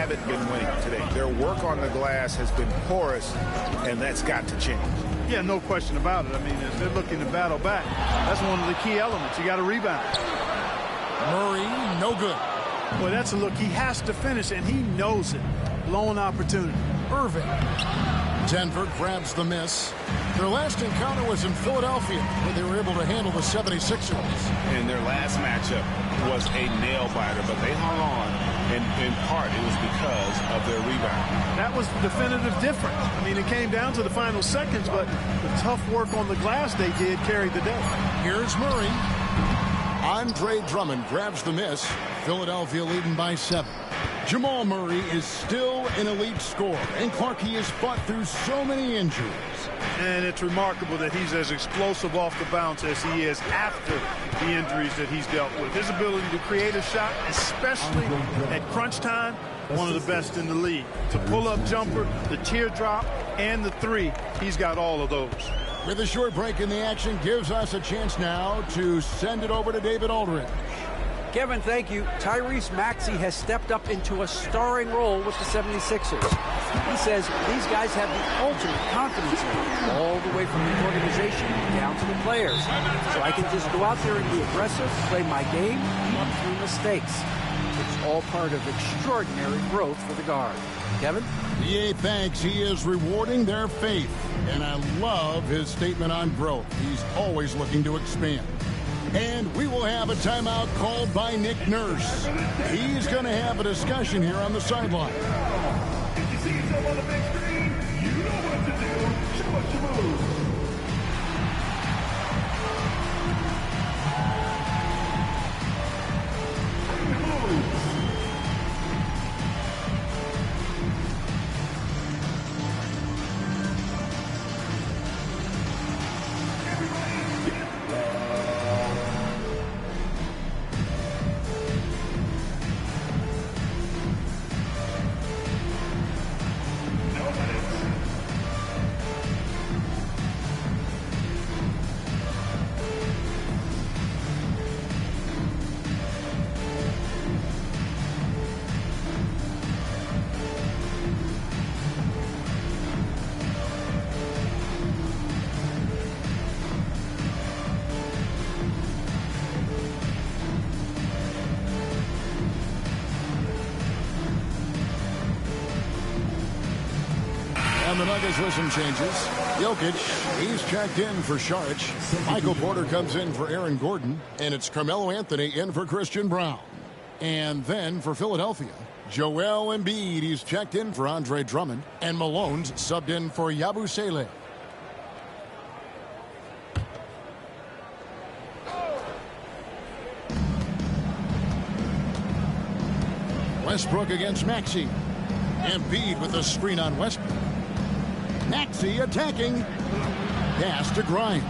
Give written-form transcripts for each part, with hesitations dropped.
haven't been winning today. Their work on the glass has been porous, and that's got to change. Yeah, no question about it. I mean, as they're looking to battle back, that's one of the key elements. You got to rebound. Murray, no good. Boy, that's a look. He has to finish, and he knows it. Lone opportunity. Irving. Denver grabs the miss. Their last encounter was in Philadelphia, where they were able to handle the 76ers. And their last matchup was a nail-biter, but they hung on, and in part it was because of their rebound. That was definitive difference. I mean, it came down to the final seconds, but the tough work on the glass they did carried the day. Here's Murray. Andre Drummond grabs the miss. Philadelphia leading by 7. Jamal Murray is still an elite scorer, and Clark, he has fought through so many injuries. And it's remarkable that he's as explosive off the bounce as he is after the injuries that he's dealt with. His ability to create a shot, especially at crunch time, one of the best in the league. The pull-up jumper, the teardrop, and the three, he's got all of those. With a short break in the action, gives us a chance now to send it over to David Aldridge. Kevin, thank you. Tyrese Maxey has stepped up into a starring role with the 76ers. He says these guys have the ultimate confidence level, all the way from the organization down to the players. So I can just go out there and be aggressive, play my game, run through mistakes. It's all part of extraordinary growth for the guard. Kevin? EA thanks. He is rewarding their faith. And I love his statement on growth. He's always looking to expand. And we will have a timeout called by Nick Nurse. He's going to have a discussion here on the sideline. If you see yourself on the big screen, you know what to do. Show us your moves. And the Nuggets with some changes. Jokic, he's checked in for Saric. Michael Porter comes in for Aaron Gordon. And it's Carmelo Anthony in for Christian Brown. And then for Philadelphia, Joel Embiid, he's checked in for Andre Drummond. And Malone's subbed in for Yabusele. Westbrook against Maxey. Embiid with the screen on Westbrook. Maxey attacking. Pass to Grimes.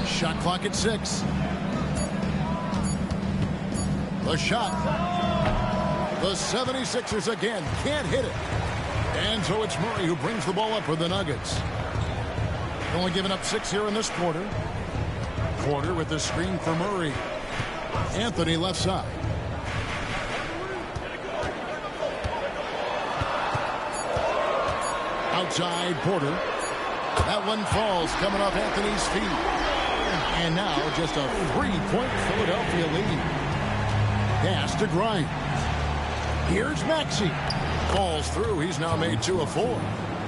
Shot clock at 6. The shot. The 76ers again can't hit it. And so it's Murray who brings the ball up for the Nuggets. Only giving up 6 here in this quarter. Porter with the screen for Murray. Anthony left side. Outside Porter. That one falls coming off Anthony's feet. And now just a 3-point Philadelphia lead. Pass to Grimes. Here's Maxey. Falls through. He's now made 2 of 4.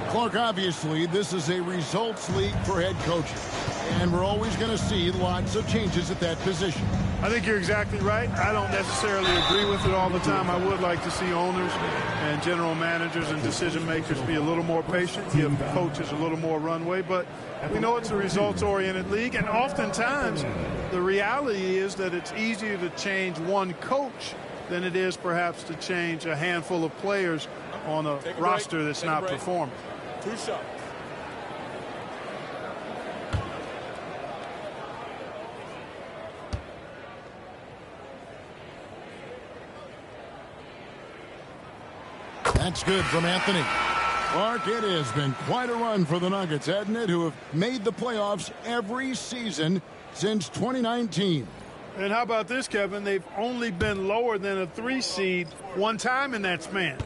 Clark, obviously, this is a results league for head coaches. And we're always going to see lots of changes at that position. I think you're exactly right. I don't necessarily agree with it all the time. I would like to see owners and general managers and decision makers be a little more patient, give coaches a little more runway. But we know it's a results-oriented league, and oftentimes the reality is that it's easier to change one coach than it is perhaps to change a handful of players on a roster that's not performing. 2 shots. That's good from Anthony. Clark, it has been quite a run for the Nuggets, hasn't it, who have made the playoffs every season since 2019. And how about this, Kevin? They've only been lower than a 3 seed one time in that span.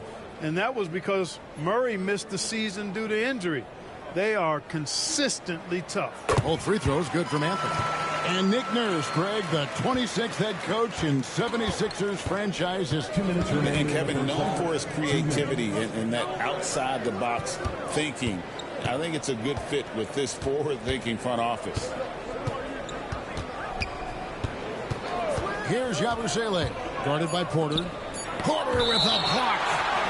and that was because Murray missed the season due to injury. They are consistently tough. Both free throws good from Anthony. And Nick Nurse, Greg, the 26th head coach in 76ers franchise, has 2 minutes remaining. And Kevin, known for his creativity and that outside-the-box thinking. I think it's a good fit with this forward-thinking front office. Here's Yabusele, guarded by Porter. Porter with a block.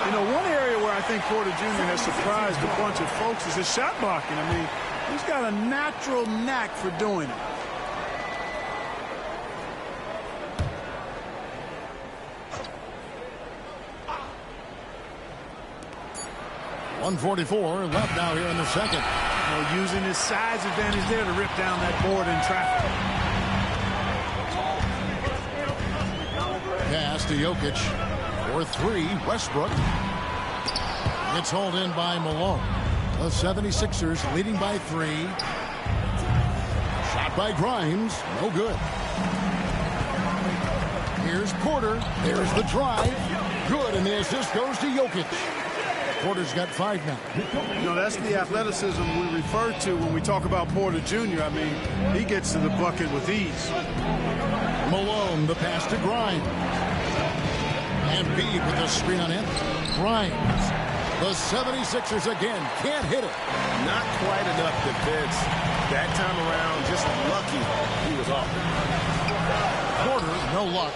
You know, one area where I think Porter Jr. has surprised a bunch of folks is his shot blocking. I mean, he's got a natural knack for doing it. .144 left now here in the second. You know, using his size advantage there to rip down that board in traffic. Pass to Jokic. For 3, Westbrook. It's hauled in by Malone. The 76ers leading by 3. Shot by Grimes. No good. Here's Porter. There's the drive. Good, and the assist goes to Jokic. Porter's got 5 now. You know, that's the athleticism we refer to when we talk about Porter Jr. I mean, he gets to the bucket with ease. Malone, the pass to Grimes. And Embiid with the screen on him. Grimes. The 76ers again can't hit it. Not quite enough defense that time around. Just lucky he was off. Porter, no luck.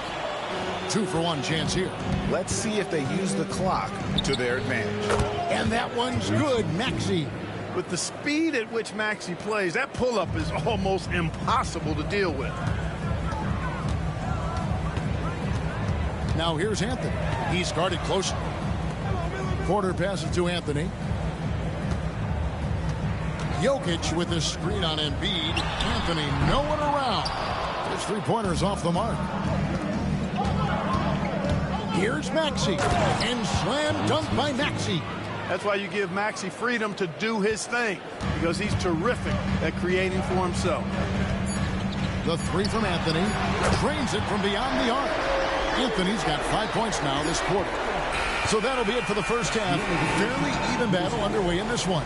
2 for 1 chance here. Let's see if they use the clock to their advantage. And that one's good. Maxey. With the speed at which Maxey plays, that pull-up is almost impossible to deal with. Now here's Anthony. He's guarded closely. Porter passes to Anthony. Jokic with the screen on Embiid. Anthony nowhere around. His 3-pointer's off the mark. Here's Maxey. And slam dunk by Maxey. That's why you give Maxey freedom to do his thing, because he's terrific at creating for himself. The 3 from Anthony. Drains it from beyond the arc. Anthony's got 5 points now this quarter. So that'll be it for the first half. Fairly even battle underway in this one.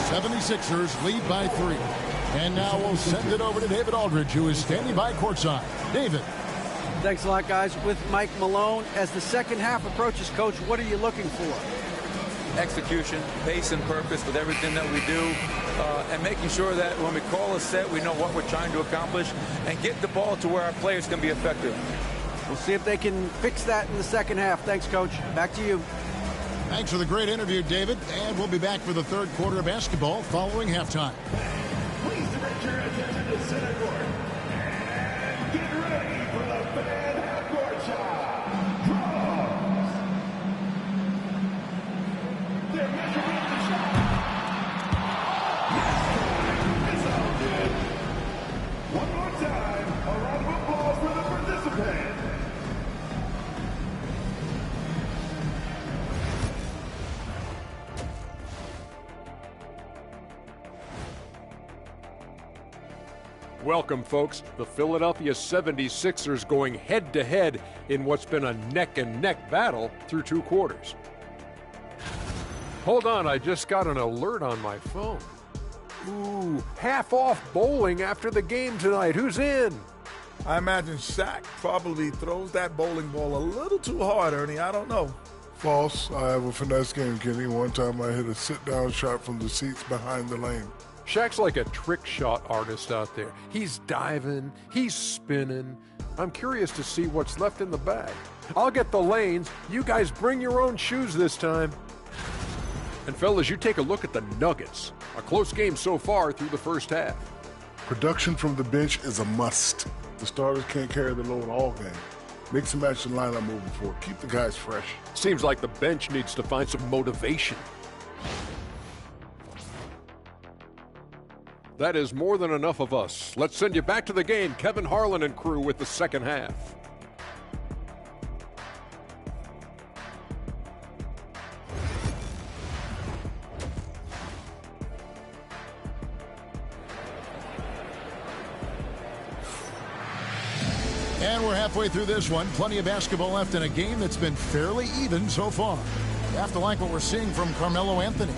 76ers lead by 3. And now we'll send it over to David Aldridge, who is standing by courtside. David. Thanks a lot, guys. With Mike Malone, as the second half approaches, Coach, what are you looking for? Execution, pace, and purpose with everything that we do, and making sure that when we call a set, we know what we're trying to accomplish, and get the ball to where our players can be effective. We'll see if they can fix that in the second half. Thanks, Coach. Back to you. Thanks for the great interview, David. And we'll be back for the third quarter of basketball following halftime. Please direct your attention to center court. And get ready for the fan half-court shot. Draws. They're measuring the shot. It's all good. One more time, a round of applause for the participants. Welcome, folks. The Philadelphia 76ers going head-to-head in what's been a neck-and-neck battle through 2 quarters. Hold on, I just got an alert on my phone. Ooh, half-off bowling after the game tonight. Who's in? I imagine Shaq probably throws that bowling ball a little too hard, Ernie. I don't know. False. I have a finesse game, Kenny. One time I hit a sit-down shot from the seats behind the lane. Shaq's like a trick shot artist out there. He's diving, he's spinning. I'm curious to see what's left in the bag. I'll get the lanes. You guys bring your own shoes this time. And fellas, you take a look at the Nuggets. A close game so far through the first half. Production from the bench is a must. The starters can't carry the load all game. Mix and match the lineup moving forward. Keep the guys fresh. Seems like the bench needs to find some motivation. That is more than enough of us. Let's send you back to the game. Kevin Harlan and crew with the second half. And we're halfway through this one. Plenty of basketball left in a game that's been fairly even so far. You have to like what we're seeing from Carmelo Anthony.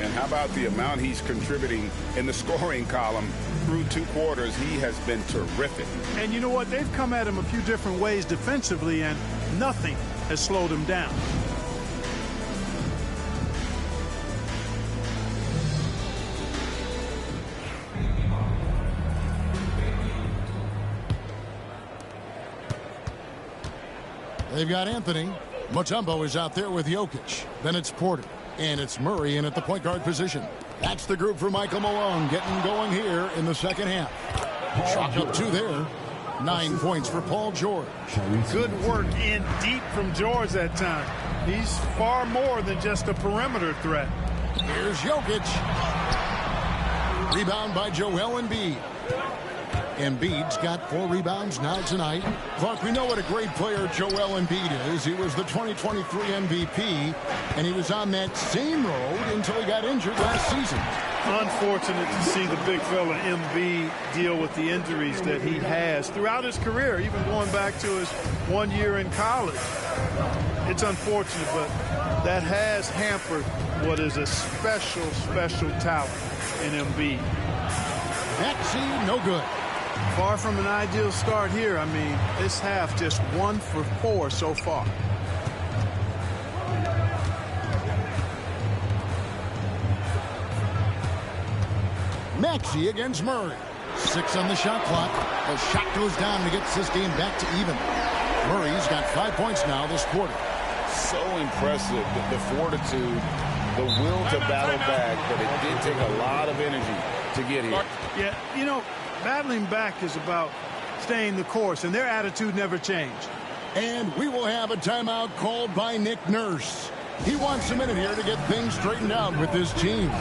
And how about the amount he's contributing in the scoring column through 2 quarters? He has been terrific. And you know what? They've come at him a few different ways defensively, and nothing has slowed him down. They've got Anthony. Mutombo is out there with Jokic. Then it's Porter. And it's Murray in at the point guard position. That's the group for Michael Malone getting going here in the second half. Chalk up 2 there. 9 points for Paul George. Good work in deep from George that time. He's far more than just a perimeter threat. Here's Jokic. Rebound by Joel Embiid. Embiid's got 4 rebounds now tonight. Clark, we know what a great player Joel Embiid is. He was the 2023 MVP, and he was on that same road until he got injured last season. Unfortunate to see the big fella Embiid deal with the injuries that he has throughout his career, even going back to his 1 year in college. It's unfortunate, but that has hampered what is a special, special talent in Embiid. Maxey, no good. Far from an ideal start here. I mean, this half just 1 for 4 so far. Maxey against Murray. 6 on the shot clock. The shot goes down and gets this game back to even. Murray's got 5 points now this quarter. So impressive, the fortitude, the will to battle back, but it did take a lot of energy to get here. Yeah, you know, battling back is about staying the course, and their attitude never changed. And we will have a timeout called by Nick Nurse. He wants a minute here to get things straightened out with his team.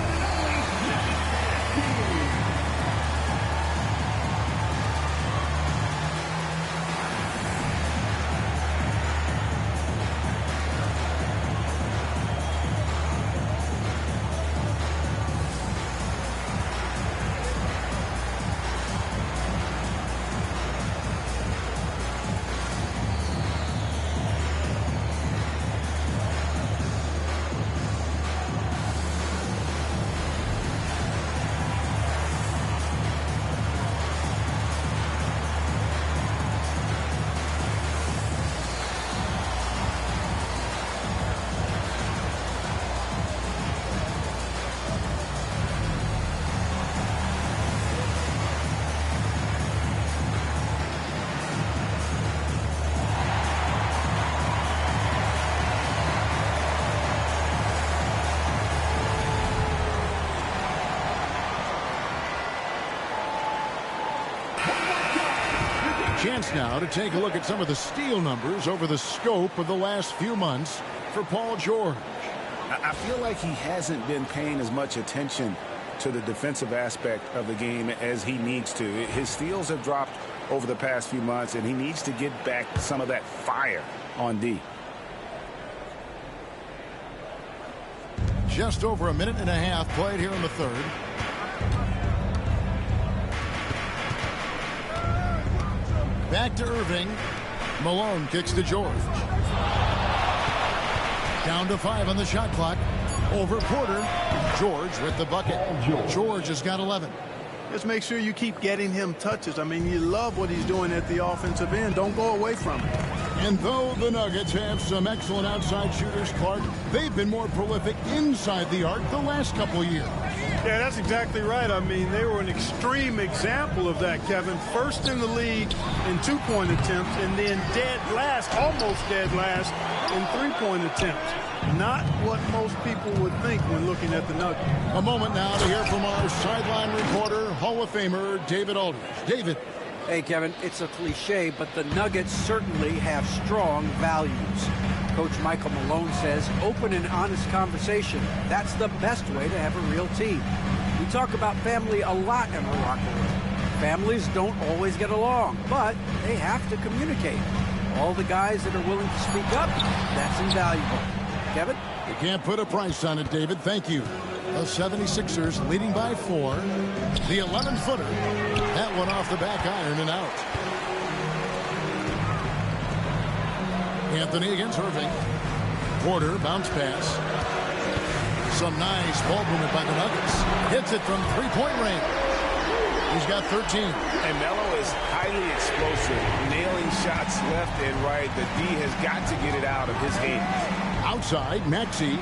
Chance now to take a look at some of the steal numbers over the scope of the last few months for Paul George. I feel like he hasn't been paying as much attention to the defensive aspect of the game as he needs to. His steals have dropped over the past few months, and he needs to get back some of that fire on D. Just over a minute and a half played here in the third. Back to Irving. Malone kicks to George. Down to 5 on the shot clock. Over Porter. George with the bucket. George has got 11. Just make sure you keep getting him touches. I mean, you love what he's doing at the offensive end. Don't go away from it. And though the Nuggets have some excellent outside shooters, Clark, they've been more prolific inside the arc the last couple of years. Yeah, that's exactly right. I mean, they were an extreme example of that, Kevin. First in the league in 2-point attempts, and then dead last, almost dead last, in 3-point attempts. Not what most people would think when looking at the Nuggets. A moment now to hear from our sideline reporter, Hall of Famer David Aldridge. David. Hey, Kevin, it's a cliche, but the Nuggets certainly have strong values. Coach Michael Malone says open and honest conversation. That's the best way to have a real team. We talk about family a lot in our locker room. Families don't always get along, but they have to communicate. All the guys that are willing to speak up, that's invaluable. Kevin? You can't put a price on it, David. Thank you. The 76ers leading by 4. The 11-footer. That one off the back iron and out. Anthony against Irving. Porter, bounce pass. Some nice ball movement by the Nuggets. Hits it from three-point range. He's got 13. And Melo is highly explosive, nailing shots left and right. The D has got to get it out of his hands. Outside, Maxey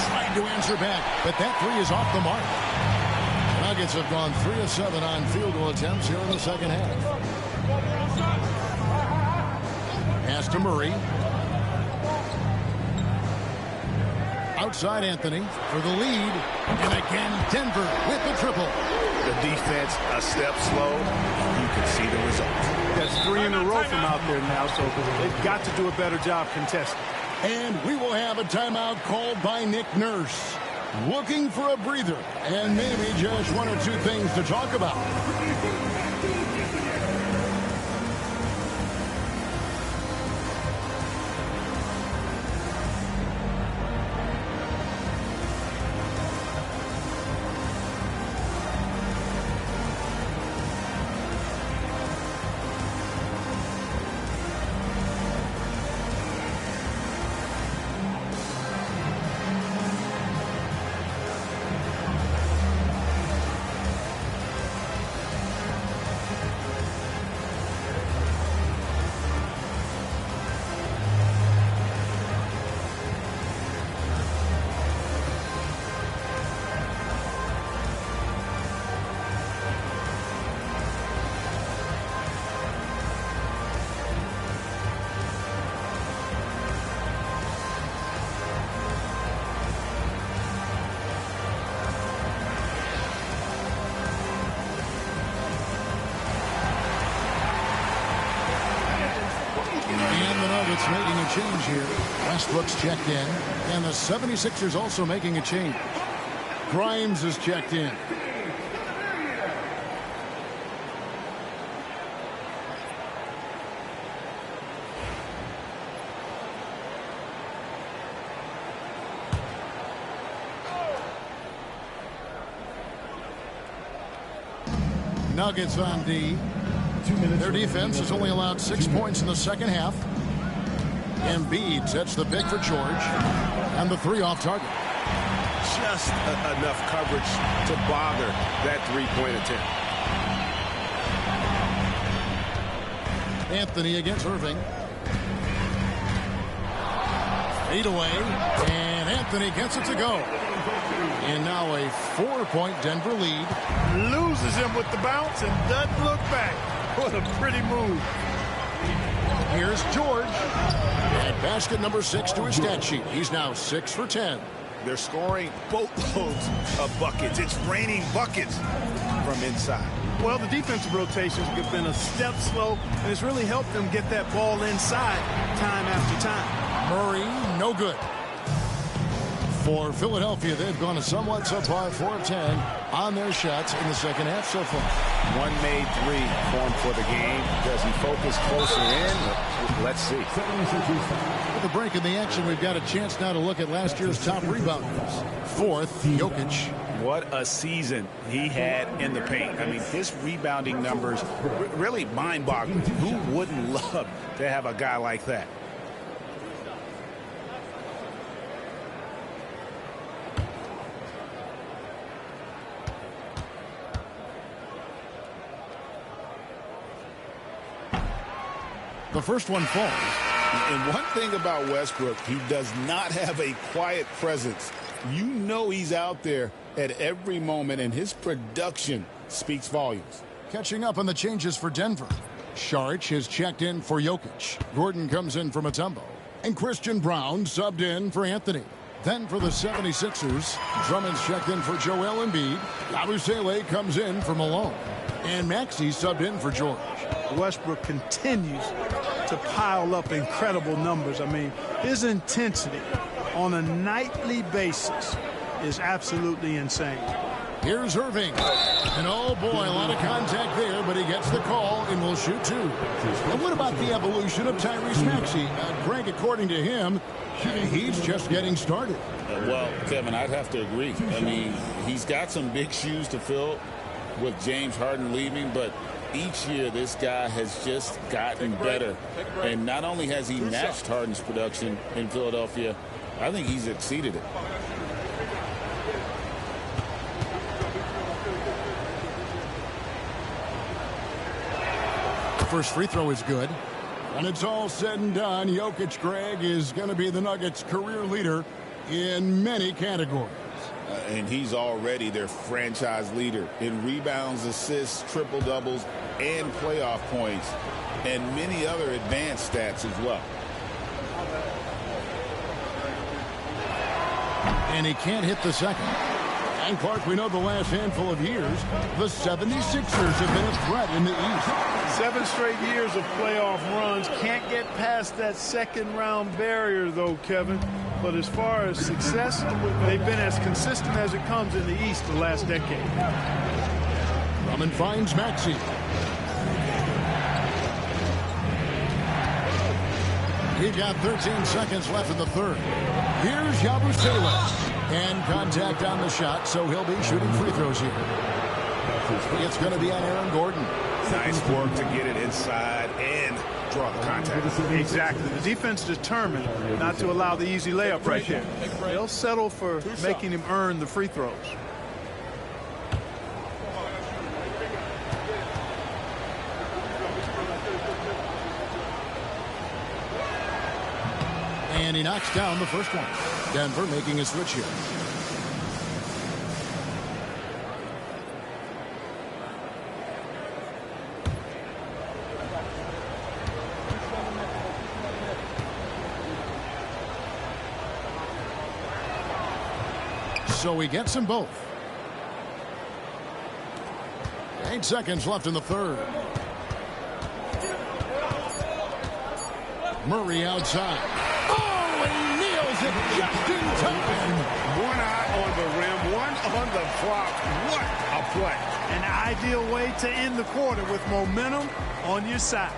trying to answer back, but that three is off the mark. Nuggets have gone 3 of 7 on field goal attempts here in the second half. Pass to Murray. Outside Anthony for the lead. And again, Denver with the triple. The defense a step slow. You can see the result. That's 3 in a row from out there now, so they've got to do a better job contesting. And we will have a timeout called by Nick Nurse. Looking for a breather and maybe just 1 or 2 things to talk about. Making a change here. Westbrook's checked in, and the 76ers also making a change. Grimes is checked in. Nuggets on D. Their defense has only allowed 6 points in the second half. Embiid sets the pick for George, and the 3 off target. Just enough coverage to bother that three-point attempt. Anthony against Irving. Fade away, and Anthony gets it to go. And now a 4-point Denver lead. Loses him with the bounce and doesn't look back. What a pretty move. Here's George. And basket number 6 to his stat sheet. He's now 6 for 10. They're scoring boatloads of buckets. It's raining buckets from inside. Well, the defensive rotations have been a step slow, and it's really helped them get that ball inside time after time. Murray, no good. For Philadelphia, they've gone a somewhat subpar 4 of 10 on their shots in the second half so far. One made 3 for him for the game. Does he focus closer in? Let's see. With the break in the action, we've got a chance now to look at last year's top rebounders. 4th, Jokic. What a season he had in the paint. I mean, his rebounding numbers really mind-boggling. Who wouldn't love to have a guy like that? The first one falls. And one thing about Westbrook, he does not have a quiet presence. You know he's out there at every moment, and his production speaks volumes. Catching up on the changes for Denver. Saric is checked in for Jokic. Gordon comes in for Mutombo. And Christian Brown subbed in for Anthony. Then for the 76ers, Drummond's checked in for Joel Embiid. Abusele comes in for Malone. And Maxey subbed in for George. Westbrook continues to pile up incredible numbers. I mean, his intensity on a nightly basis is absolutely insane. Here's Irving. And oh boy, a lot of contact there, but he gets the call and will shoot 2. And what about the evolution of Tyrese Maxey? Greg, according to him, he's just getting started. Well, Kevin, I'd have to agree. I mean, he's got some big shoes to fill with James Harden leaving, but Each year, this guy has just gotten better. And not only has he matched Harden's production in Philadelphia, I think he's exceeded it. First free throw is good. And it's all said and done, Jokic, Greg, is going to be the Nuggets' career leader in many categories. And he's already their franchise leader in rebounds, assists, triple-doubles, and playoff points, and many other advanced stats as well. And he can't hit the second. And, Clark, we know the last handful of years, the 76ers have been a threat in the East. 7 straight years of playoff runs. Can't get past that second-round barrier, though, Kevin. But as far as success, they've been as consistent as it comes in the East the last decade. Drummond finds Maxey. We've got 13 seconds left in the third. Here's Yabusele. And contact on the shot, so he'll be shooting free throws here. It's going to be on Aaron Gordon. Nice work to get it inside and draw the contact. Exactly. The defense determined not to allow the easy layup right there. They'll settle for making him earn the free throws. And he knocks down the first one. Denver making a switch here. So he gets them both. 8 seconds left in the third. Murray outside. Oh, he nails it just in time. One eye on the rim, one on the clock. What a play. An ideal way to end the quarter with momentum on your side.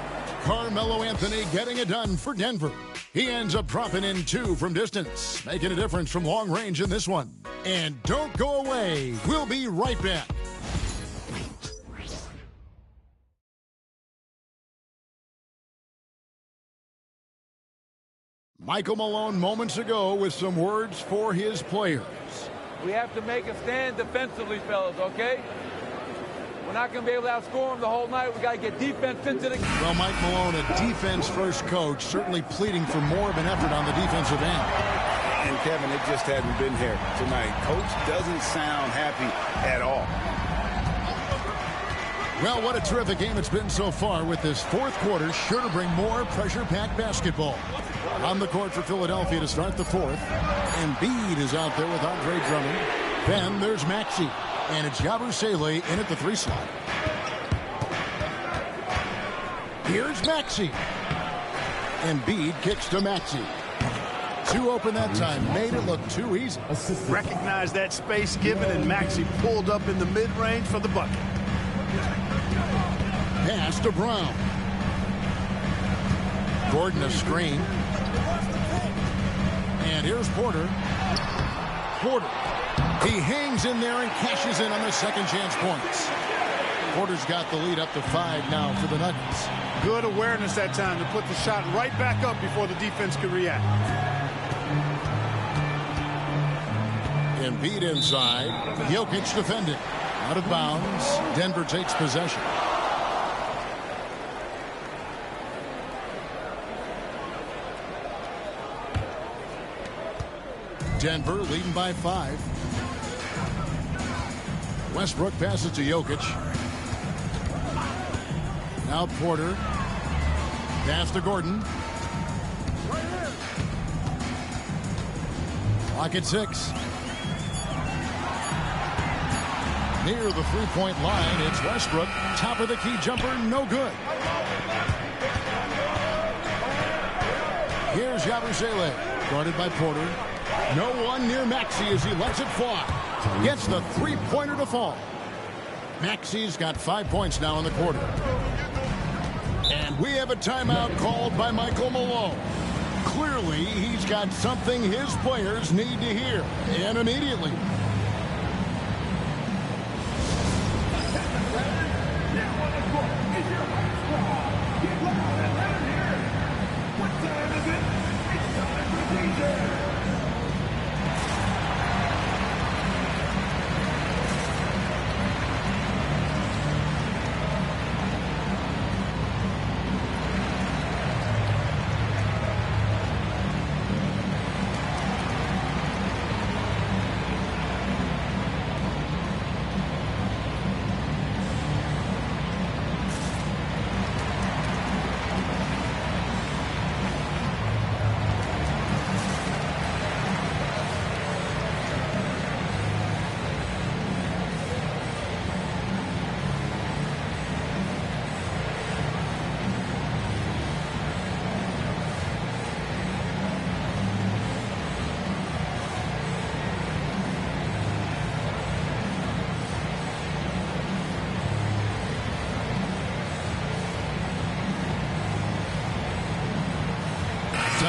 Carmelo Anthony getting it done for Denver. He ends up dropping in 2 from distance, making a difference from long range in this one. And don't go away. We'll be right back. Michael Malone moments ago with some words for his players. We have to make a stand defensively, fellas, okay? We're not going to be able to outscore them the whole night. We got to get defense into the... Well, Mike Malone, a defense-first coach, certainly pleading for more of an effort on the defensive end. And, Kevin, it just hadn't been here tonight. Coach doesn't sound happy at all. Well, what a terrific game it's been so far with this fourth quarter. Sure to bring more pressure-packed basketball. On the court for Philadelphia to start the fourth. Embiid is out there with Andre Drummond. Then there's Maxey. And it's Yabusele in at the 3 slot. Here's Maxey. Embiid kicks to Maxey. 2 open that time. Made it look too easy. Recognize that space given, and Maxey pulled up in the mid-range for the bucket. Pass to Brown. Gordon a screen. And here's Porter. Porter. He hangs in there and cashes in on the second chance points. Porter's got the lead up to 5 now for the Nuggets. Good awareness that time to put the shot right back up before the defense could react. Embiid inside. Jokic defending. Out of bounds. Denver takes possession. Denver leading by 5. Westbrook passes to Jokic. Now Porter. Pass to Gordon. Clock at 6. Near the three-point line, it's Westbrook. Top of the key jumper, no good. Here's Yabusele, guarded by Porter. No one near Maxey as he lets it fly. Gets the three-pointer to fall. Maxey's got 5 points now in the quarter. And we have a timeout called by Michael Malone. Clearly, he's got something his players need to hear, and immediately.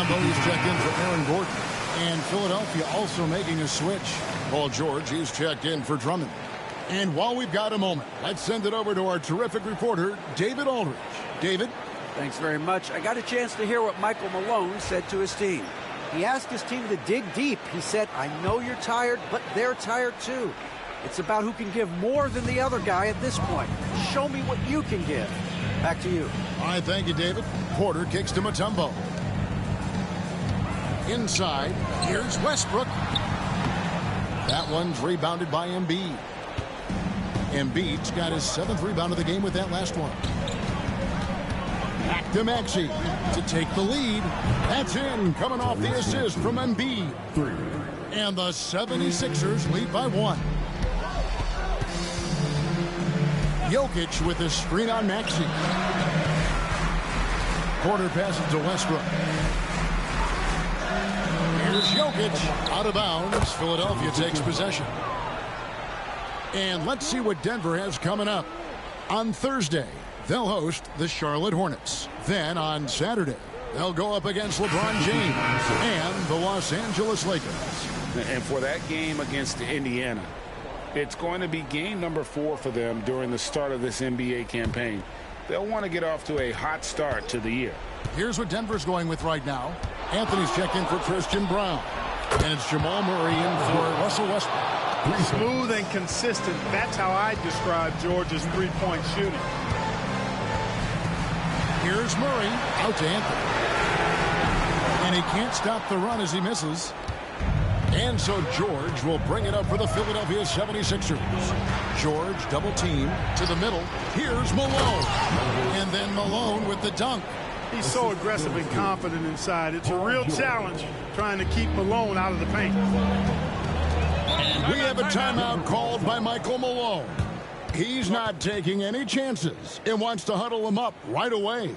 Mutombo, he's checked in for Aaron Gordon. And Philadelphia also making a switch. Paul George, he's checked in for Drummond. And while we've got a moment, let's send it over to our terrific reporter, David Aldridge. David? Thanks very much. I got a chance to hear what Michael Malone said to his team. He asked his team to dig deep. He said, I know you're tired, but they're tired too. It's about who can give more than the other guy at this point. Show me what you can give. Back to you. All right, thank you, David. Porter kicks to Mutombo. Inside, here's Westbrook. That one's rebounded by Embiid. Embiid's got his 7th rebound of the game with that last one. Back to Maxey to take the lead. That's in, coming off the assist from Embiid. And the 76ers lead by 1. Jokic with a screen on Maxey. Porter passes to Westbrook. Here's Jokic out of bounds. Philadelphia takes possession. And let's see what Denver has coming up. On Thursday, they'll host the Charlotte Hornets. Then on Saturday, they'll go up against LeBron James and the Los Angeles Lakers. And for that game against Indiana, it's going to be game number 4 for them during the start of this NBA campaign. They'll want to get off to a hot start to the year. Here's what Denver's going with right now. Anthony's checked in for Christian Brown. And it's Jamal Murray in for Russell Westbrook. Smooth and consistent. That's how I describe Georgia's three-point shooting. Here's Murray out to Anthony. And he can't stop the run as he misses. And so George will bring it up for the Philadelphia 76ers. George double team to the middle. Here's Malone. And then Malone with the dunk. He's so aggressive and confident inside. It's a real challenge trying to keep Malone out of the paint. And we have a timeout called by Michael Malone. He's not taking any chances and wants to huddle him up right away.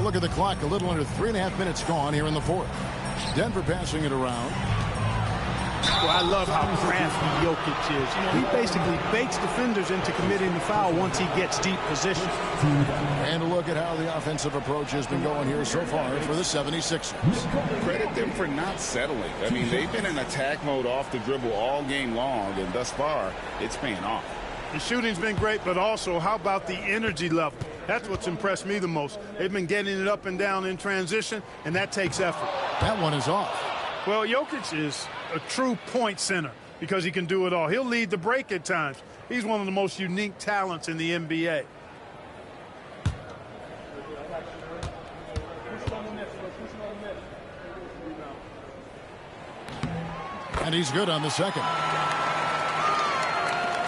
Look at the clock, a little under 3.5 minutes gone here in the 4th. Denver passing it around. Well, I love how crafty Jokic is. You know, he basically baits defenders into committing the foul once he gets deep position. And a look at how the offensive approach has been going here so far for the 76ers. Credit them for not settling. I mean, they've been in attack mode off the dribble all game long, and thus far, it's paying off. The shooting's been great, but also, how about the energy level? That's what's impressed me the most. They've been getting it up and down in transition, and that takes effort. That one is off. Well, Jokic is a true point center because he can do it all. He'll lead the break at times. He's one of the most unique talents in the NBA. And he's good on the second.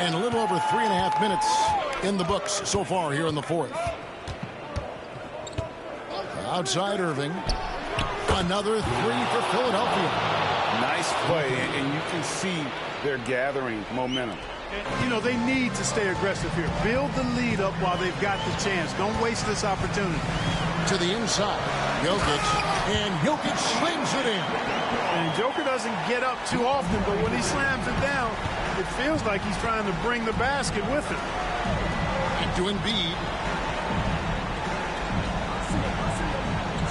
And a little over 3.5 minutes in the books so far here in the 4th. Outside Irving. Another three for Philadelphia. Nice Nice play, and you can see they're gathering momentum. And, you know, they need to stay aggressive here. Build the lead up while they've got the chance. Don't waste this opportunity. To the inside, Jokic, and Jokic slams it in. And Joker doesn't get up too often, but when he slams it down, it feels like he's trying to bring the basket with him. Into Embiid.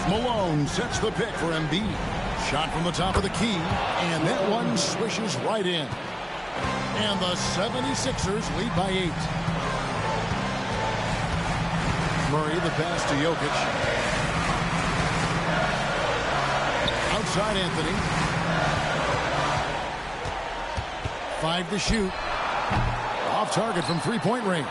Malone sets the pick for Embiid. Shot from the top of the key, and that one swishes right in. And the 76ers lead by 8. Murray, the pass to Jokic. Outside Anthony. 5 to shoot. Off target from three-point range.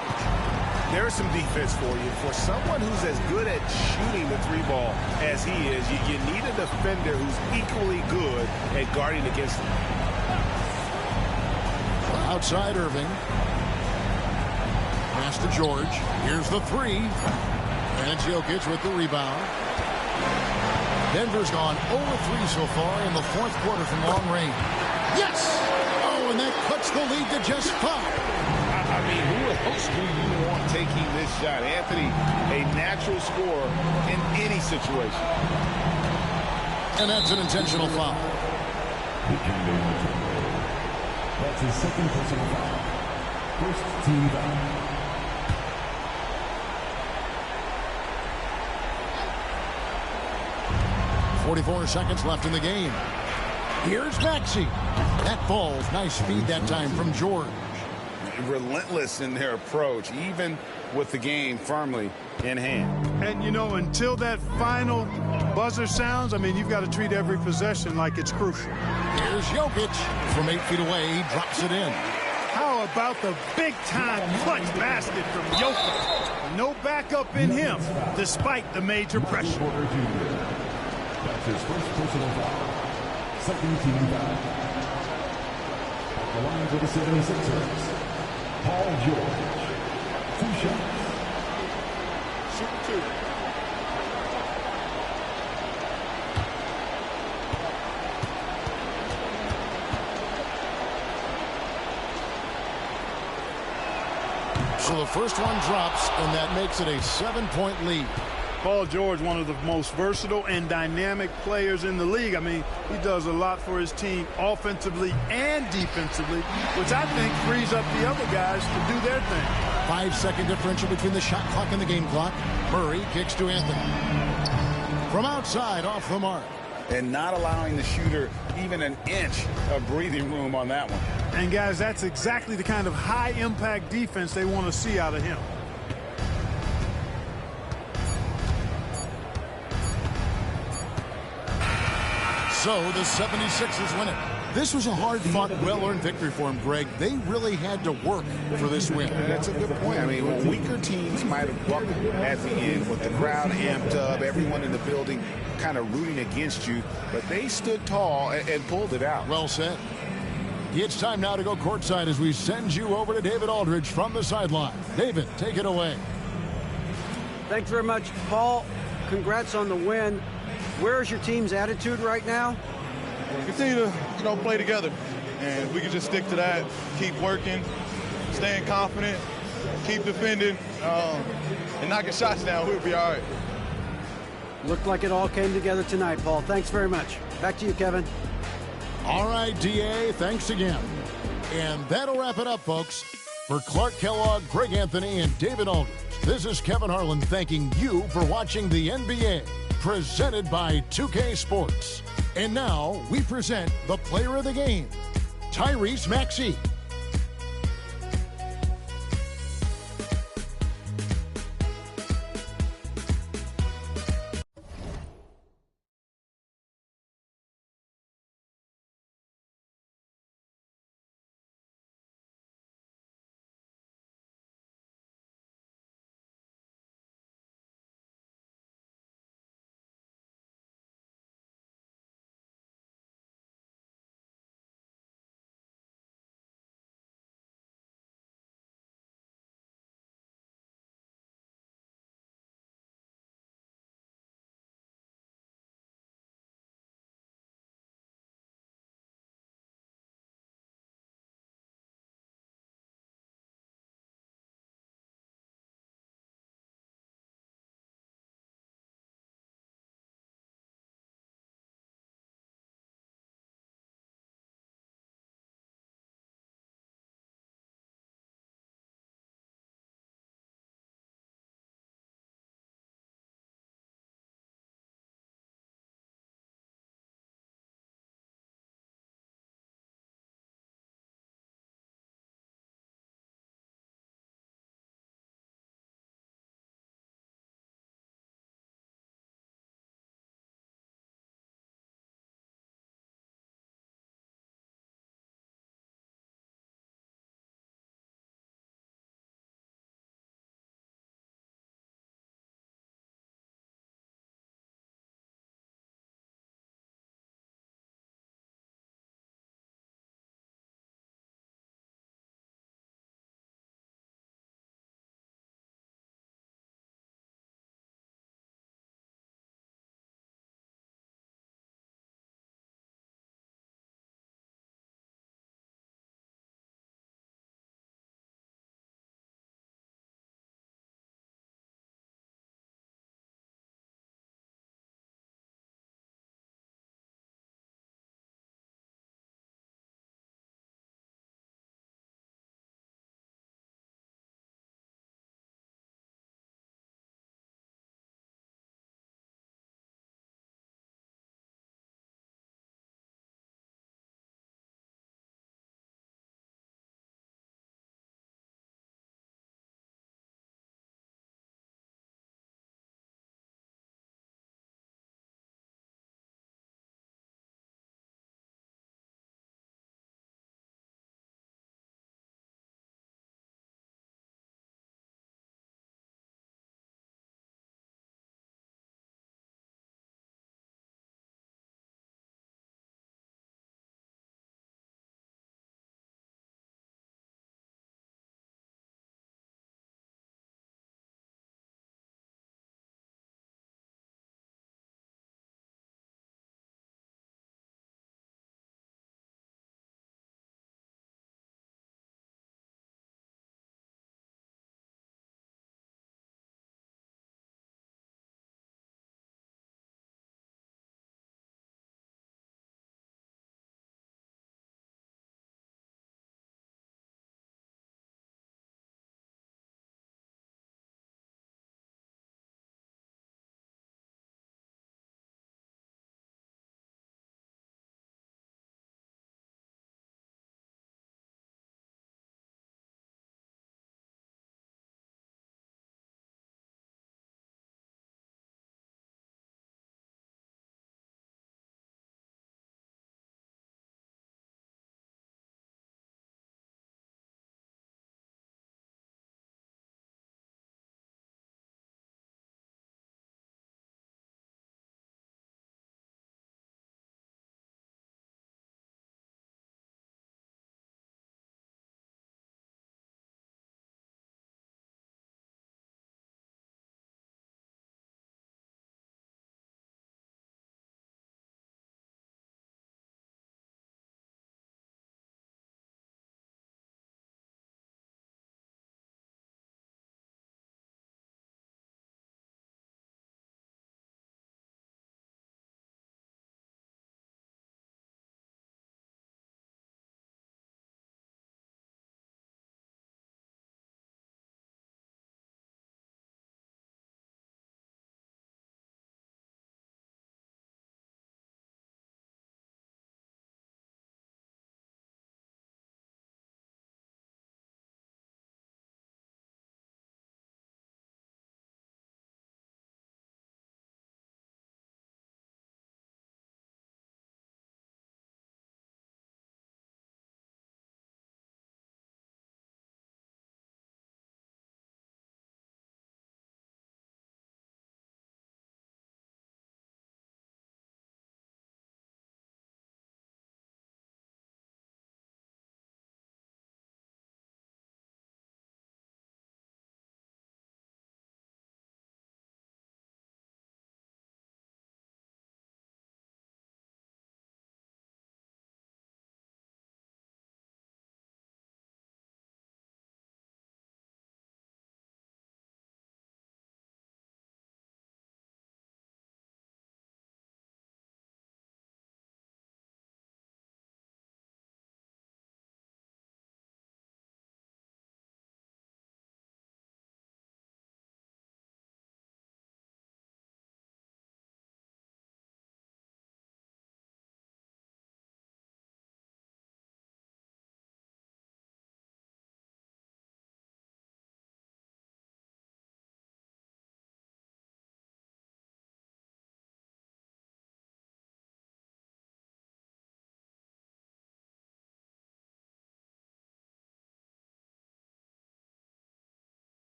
There's some defense for you. For someone who's as good at shooting the three ball as he is, you need a defender who's equally good at guarding against him. Outside Irving. Pass to George. Here's the three. And it's Jokic with the rebound. Denver's gone 0-3 so far in the fourth quarter from long range. Yes! Oh, and that cuts the lead to just 5. I mean, who else do you want taking this shot? Anthony, a natural scorer in any situation. And that's an intentional foul. That's his second personal foul. First team foul. .44 seconds left in the game. Here's Maxey. That falls. Nice feed that time from George. Relentless in their approach, even with the game firmly in hand. And, you know, until that final buzzer sounds, I mean, you've got to treat every possession like it's crucial. Here's Jokic. From 8 feet away, he drops it in. How about the big-time clutch basket from Jokic? No backup in him, despite the major pressure. That's his first personal foul. Second team foul. On the line for the 76ers, Paul George. 2 shots. Shoot 2. So the first one drops, and that makes it a 7-point lead. Paul George, one of the most versatile and dynamic players in the league. I mean, he does a lot for his team offensively and defensively, which I think frees up the other guys to do their thing. 5-second differential between the shot clock and the game clock. Murray kicks to Anthony. From outside, off the mark. And not allowing the shooter even an inch of breathing room on that one. And, guys, that's exactly the kind of high-impact defense they want to see out of him. So the 76ers win it. This was a hard-fought, well-earned victory for them, Greg. They really had to work for this win. That's a good point. I mean, when weaker teams might have buckled at the end with the crowd amped up, everyone in the building kind of rooting against you, but they stood tall and pulled it out. Well said. It's time now to go courtside as we send you over to David Aldridge from the sideline. David, take it away. Thanks very much, Paul. Congrats on the win. Where's your team's attitude right now? Continue to, play together. And if we can just stick to that, keep working, staying confident, keep defending, and knocking shots down, we'll be all right. Looked like it all came together tonight, Paul. Thanks very much. Back to you, Kevin. All right, DA, thanks again. And that'll wrap it up, folks. For Clark Kellogg, Greg Anthony, and David Aldridge, this is Kevin Harlan thanking you for watching the NBA, presented by 2K Sports. And now we present the player of the game, Tyrese Maxey.